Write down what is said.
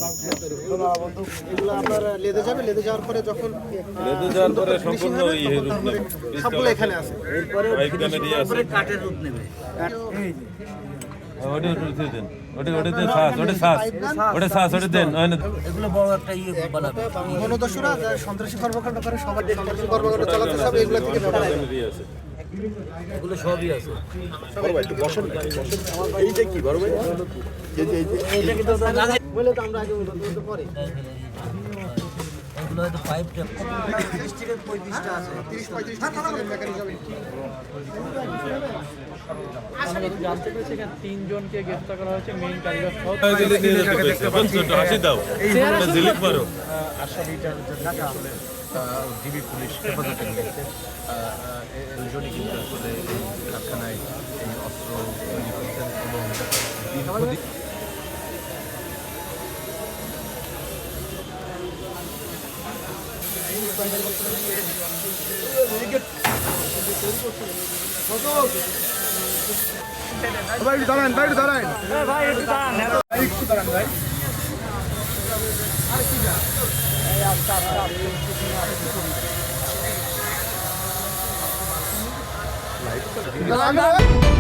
এগুলো আপনার লেদে যাবে, লেদে যাওয়ার পরে যখন সম্পূর্ণ সবগুলো এখানে আছে। এরপরে কাঠের রূপ নেবে। এগুলো বড় একটা বানাবে। মনোদস্যুরা সন্ত্রাসী কর্মকাণ্ড করে, সবার সন্ত্রাসী কর্মকাণ্ড চালাতে সব এগুলো থেকে ব্যবহার হয়। এগুলো সবই আছে। এইটা কি বড় ভাই? এটা কিন্তু বলে তো আমরা আগে পরে এগুলো হয়তো পাইপটা 30 থেকে 35টা আছে, 30-35 মেকানিজম। জানতে পেরেছি এখানে 3 জনকে গ্রেফতার করা হয়েছে, মেইন কারিগর সহ। আসামিটার জন্য আসলে ডিবি পুলিশ হেফাজতে নিয়েছে। দুজনই কিন্তু আসলে এই কারখানায় এই অস্ত্র তৈরি করতেন এবং দীর্ঘদিন দাঁড়ান।